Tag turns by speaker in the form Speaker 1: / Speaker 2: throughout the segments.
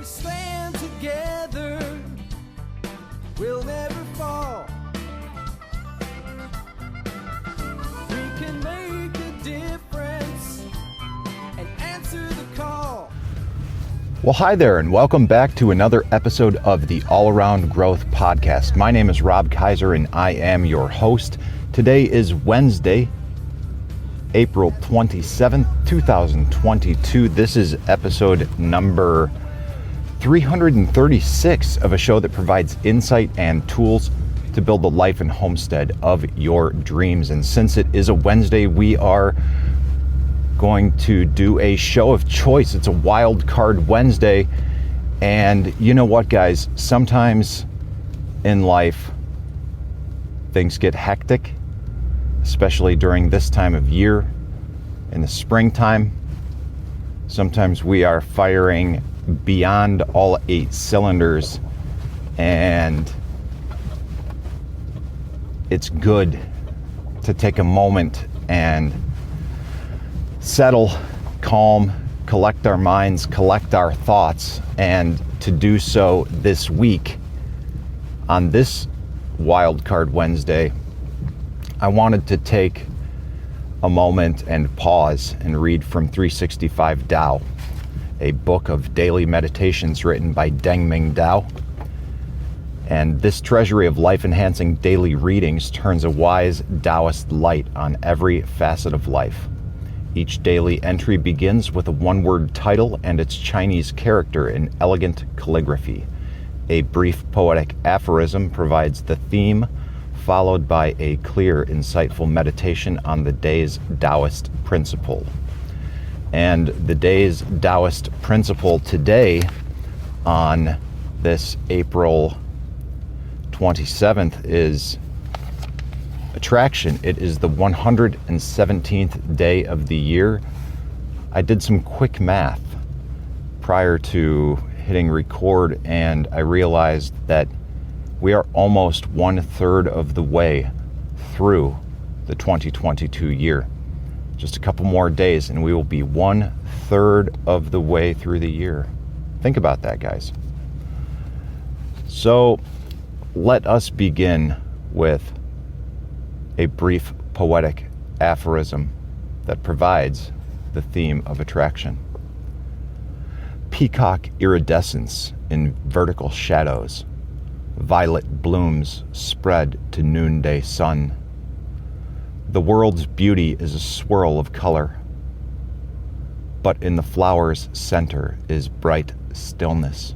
Speaker 1: stand together, we'll never fall. We can make a difference and answer the call.
Speaker 2: Well, hi there, and welcome back to another episode of the All Around Growth Podcast. My name is Rob Kaiser, and I am your host. Today is Wednesday, April 27th, 2022. This is episode number 336 of a show that provides insight and tools to build the life and homestead of your dreams. And since it is a Wednesday, we are going to do a show of choice. It's a wild card Wednesday. And you know what, guys? Sometimes in life, things get hectic, especially during this time of year in the springtime. Sometimes we are firing beyond all 8 cylinders, and it's good to take a moment and settle, calm, collect our minds, collect our thoughts, and to do so this week on this Wildcard Wednesday, I wanted to take a moment and pause and read from 365 Tao, a book of daily meditations written by Deng Dao. And this treasury of life-enhancing daily readings turns a wise Taoist light on every facet of life. Each daily entry begins with a one-word title and its Chinese character in elegant calligraphy. A brief poetic aphorism provides the theme, followed by a clear, insightful meditation on the day's Taoist principle. And the day's Taoist principle today, on this April 27th, is attraction. It is the 117th day of the year. I did some quick math prior to hitting record, and I realized that we are almost 1/3 of the way through the 2022 year. Just a couple more days and we will be 1/3 of the way through the year. Think about that, guys. So let us begin with a brief poetic aphorism that provides the theme of attraction. Peacock iridescence in vertical shadows, violet blooms spread to noonday sun. The world's beauty is a swirl of color, but in the flower's center is bright stillness.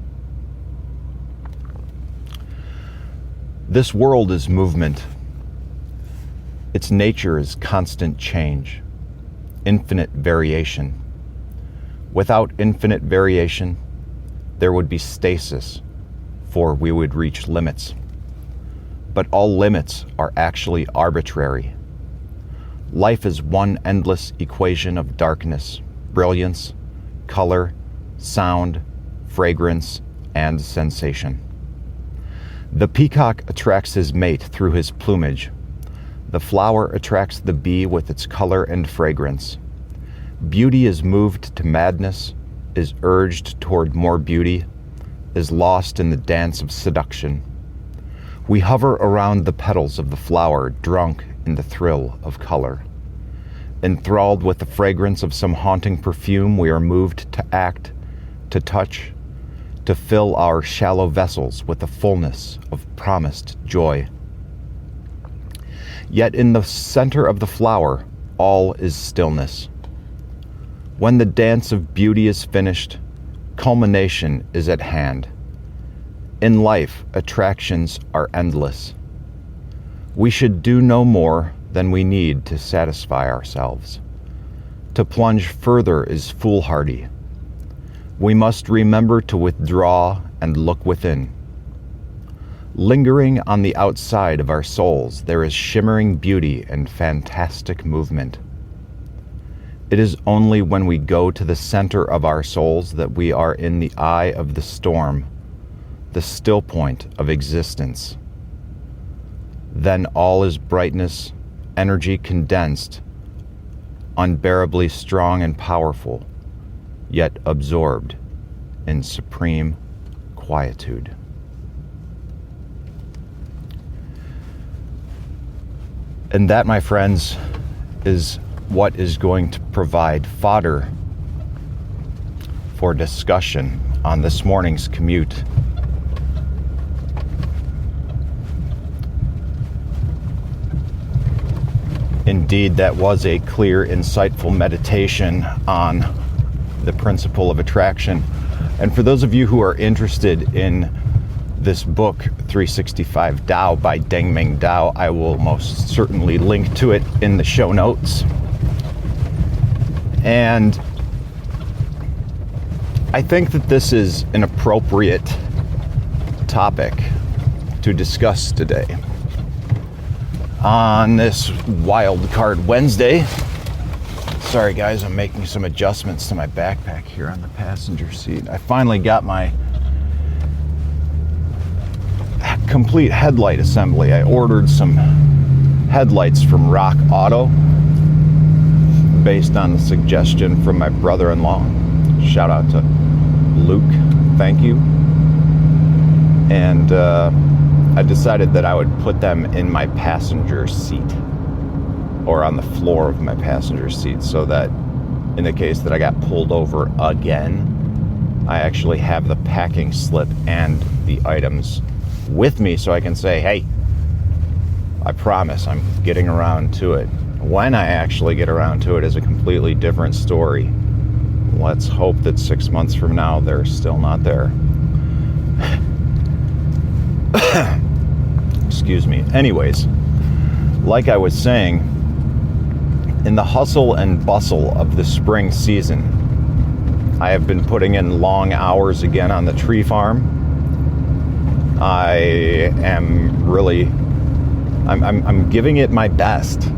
Speaker 2: This world is movement. Its nature is constant change, infinite variation. Without infinite variation, there would be stasis, for we would reach limits. But all limits are actually arbitrary. Life is one endless equation of darkness, brilliance, color, sound, fragrance, and sensation. The peacock attracts his mate through his plumage. The flower attracts the bee with its color and fragrance. Beauty is moved to madness, is urged toward more beauty, is lost in the dance of seduction. We hover around the petals of the flower, drunk in the thrill of color. Enthralled with the fragrance of some haunting perfume, we are moved to act, to touch, to fill our shallow vessels with the fullness of promised joy. Yet in the center of the flower, all is stillness. When the dance of beauty is finished, culmination is at hand. In life, attractions are endless. We should do no more than we need to satisfy ourselves. To plunge further is foolhardy. We must remember to withdraw and look within. Lingering on the outside of our souls, there is shimmering beauty and fantastic movement. It is only when we go to the center of our souls that we are in the eye of the storm, the still point of existence. Then all is brightness, energy condensed, unbearably strong and powerful, yet absorbed in supreme quietude. And that, my friends, is what is going to provide fodder for discussion on this morning's commute. Indeed, that was a clear, insightful meditation on the principle of attraction. And for those of you who are interested in this book, 365 Tao by Deng Ming Dao, I will most certainly link to it in the show notes. And I think that this is an appropriate topic to discuss today. On this Wild Card Wednesday, sorry guys, I'm making some adjustments to my backpack here on the passenger seat. I finally got my complete headlight assembly. I ordered some headlights from Rock Auto based on the suggestion from my brother-in-law. Shout out to Luke, thank you. And I decided that I would put them in my passenger seat or on the floor of my passenger seat so that in the case that I got pulled over again, I actually have the packing slip and the items with me so I can say, hey, I promise I'm getting around to it. When I actually get around to it is a completely different story. Let's hope that 6 months from now they're still not there. Excuse me. Anyways, like I was saying, in the hustle and bustle of the spring season, I have been putting in long hours again on the tree farm. I am really, I'm giving it my best.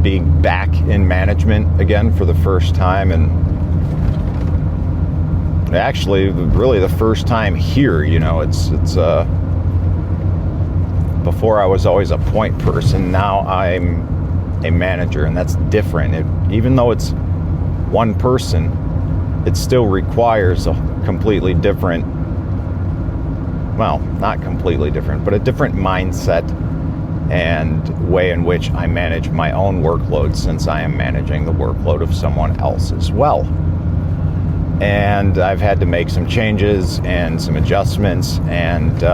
Speaker 2: Being back in management again for the first time, and actually really the first time here. You know, it's before I was always a point person, now I'm a manager, and that's different. Even though it's one person, it still requires a completely different, well, not completely different, but a different mindset and way in which I manage my own workload, since I am managing the workload of someone else as well. And I've had to make some changes and some adjustments, and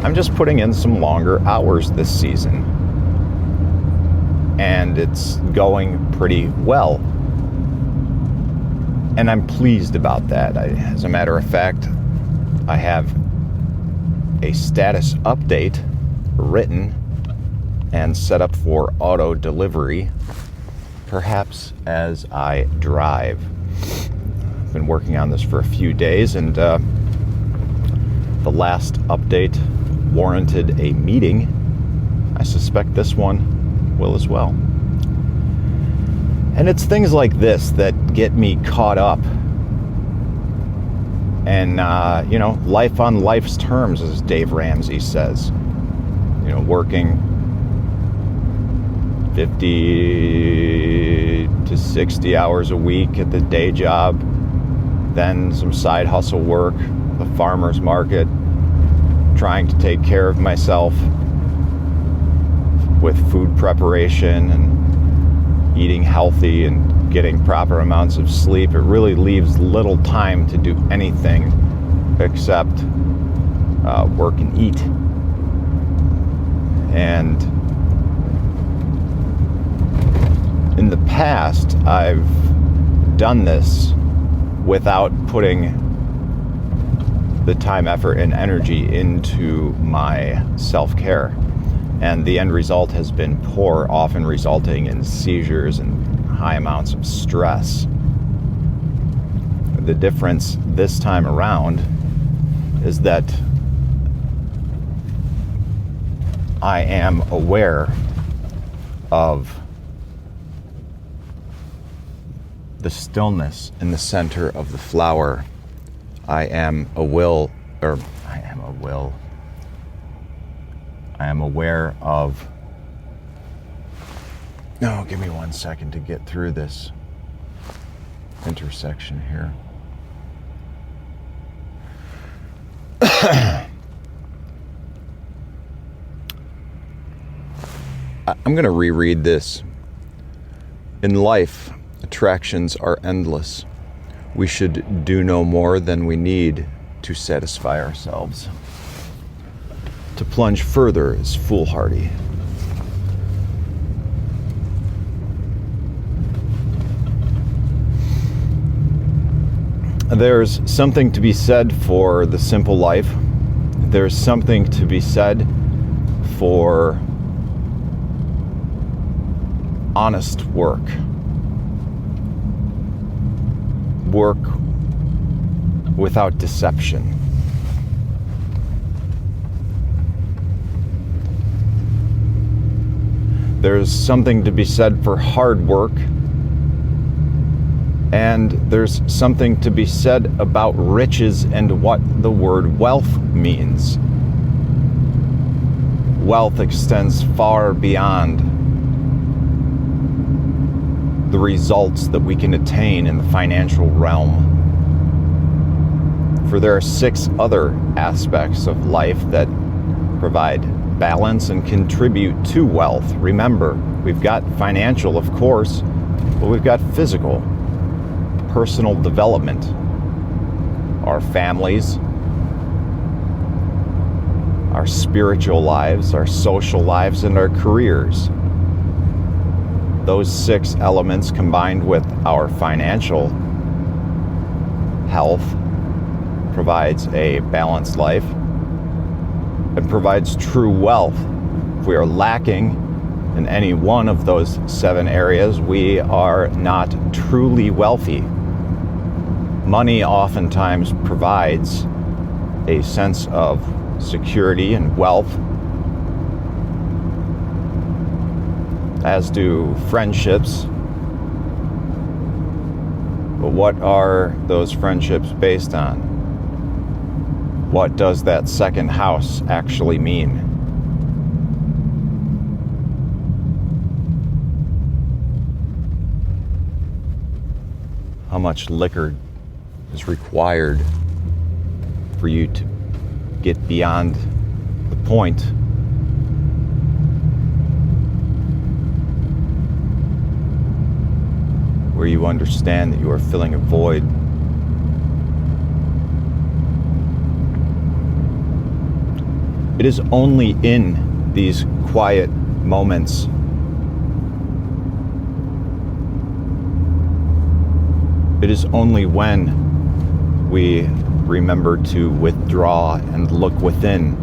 Speaker 2: I'm just putting in some longer hours this season. And it's going pretty well. And I'm pleased about that. As a matter of fact, I have a status update written and set up for auto delivery, perhaps as I drive. I've been working on this for a few days, and the last update warranted a meeting. I suspect this one will as well. And it's things like this that get me caught up. And, life on life's terms, as Dave Ramsey says. Working 50 to 60 hours a week at the day job, then some side hustle work, the farmer's market, trying to take care of myself with food preparation and eating healthy and getting proper amounts of sleep. It really leaves little time to do anything except work and eat. And in the past, I've done this without putting the time, effort, and energy into my self-care. And the end result has been poor, often resulting in seizures and high amounts of stress. The difference this time around is that I am aware of the stillness in the center of the flower. I am aware of, no, give me 1 second to get through this intersection here. I'm going to reread this. In life, attractions are endless. We should do no more than we need to satisfy ourselves. To plunge further is foolhardy. There's something to be said for the simple life. There's something to be said for honest work. Work without deception. There's something to be said for hard work. And there's something to be said about riches and what the word wealth means. Wealth extends far beyond the results that we can attain in the financial realm. For there are 6 other aspects of life that provide balance and contribute to wealth. Remember, we've got financial, of course, but we've got physical, personal development, our families, our spiritual lives, our social lives, and our careers. Those 6 elements combined with our financial health provides a balanced life and provides true wealth. If we are lacking in any one of those 7 areas, we are not truly wealthy. Money oftentimes provides a sense of security and wealth, as do friendships. But what are those friendships based on? What does that second house actually mean? How much liquor is required for you to get beyond the point where you understand that you are filling a void? It is only in these quiet moments it is only when we remember to withdraw and look within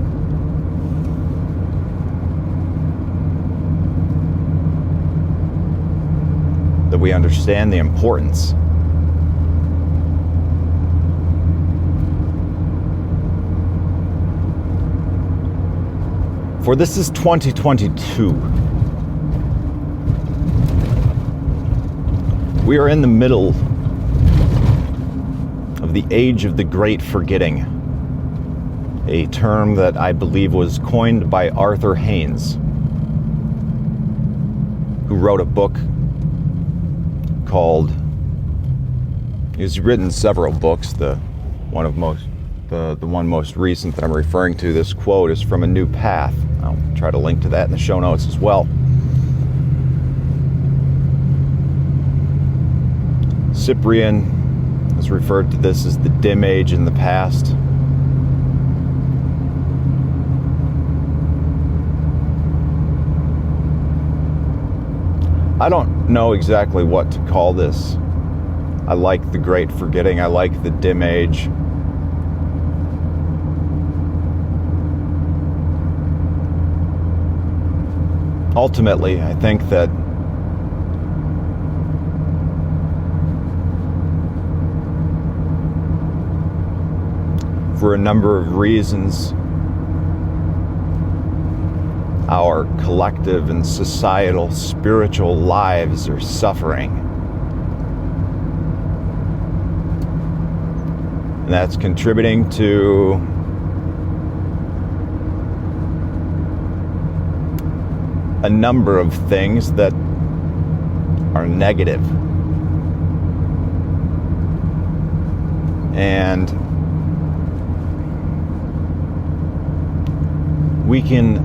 Speaker 2: that we understand the importance for this is 2022. We are in the middle of the age of the great forgetting, a term that I believe was coined by Arthur Haynes, who wrote a book called, he's written several books. The one most recent that I'm referring to, this quote, is from A New Path. I'll try to link to that in the show notes as well. Cyprian has referred to this as the dim age in the past. I don't know exactly what to call this. I like the great forgetting. I like the dim age. Ultimately, I think that for a number of reasons, our collective and societal spiritual lives are suffering. And that's contributing to a number of things that are negative. And we can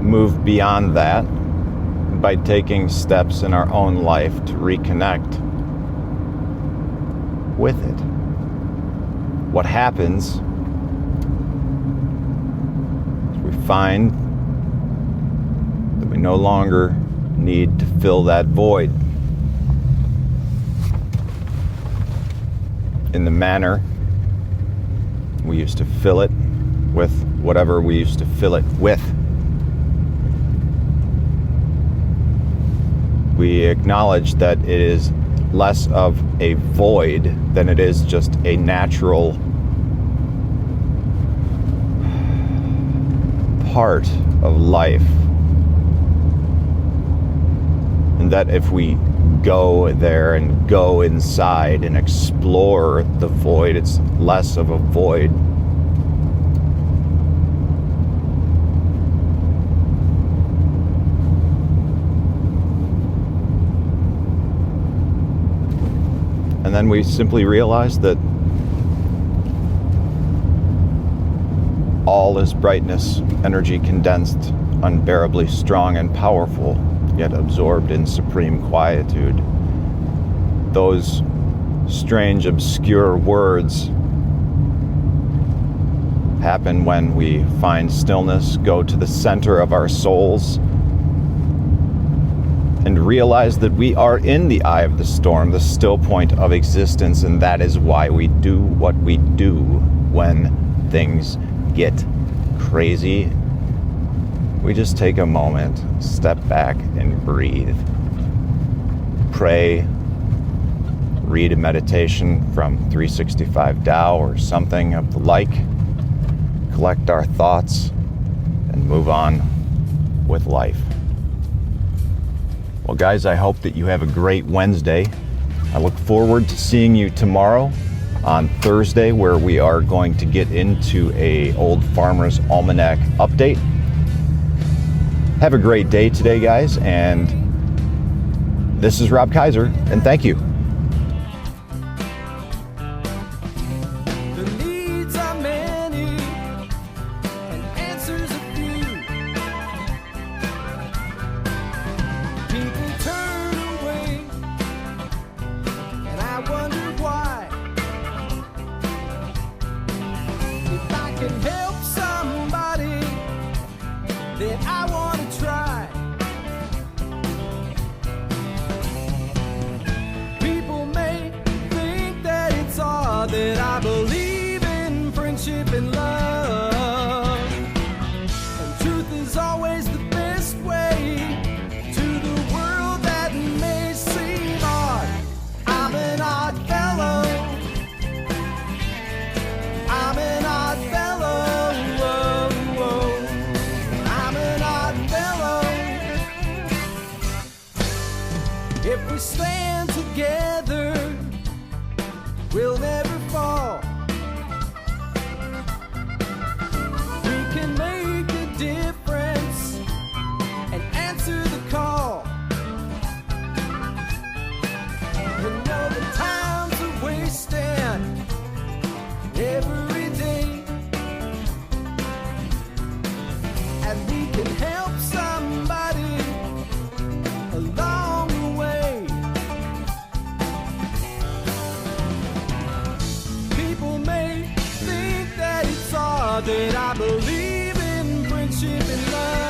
Speaker 2: move beyond that by taking steps in our own life to reconnect with it. What happens is we find that we no longer need to fill that void in the manner we used to fill it with whatever we used to fill it with. We acknowledge that it is less of a void than it is just a natural part of life. And that if we go there and go inside and explore the void, it's less of a void. And then we simply realize that all is brightness, energy condensed, unbearably strong and powerful, yet absorbed in supreme quietude. Those strange, obscure words happen when we find stillness, go to the center of our souls, and realize that we are in the eye of the storm, the still point of existence, and that is why we do what we do when things get crazy. We just take a moment, step back, and breathe. Pray, read a meditation from 365 Tao or something of the like, collect our thoughts, and move on with life. Well, guys, I hope that you have a great Wednesday. I look forward to seeing you tomorrow on Thursday, where we are going to get into a Old Farmer's Almanac update. Have a great day today, guys, and this is Rob Kaiser, and thank you.
Speaker 1: The needs are many and answers are few. People turn away and I wonder why. If I can help somebody, then I want to try. People may think that it's odd that I believe in friendship and love, and truth is always the best way to the world that may seem odd. I'm an odd fellow. I'm an odd fellow. Whoa, whoa. I'm an odd fellow. If we stand together, we'll never fall. We can make a difference and answer the call. And know the times are wasting every day, and we can help somebody along the way. People may think that it's odd that I believe in friendship and love.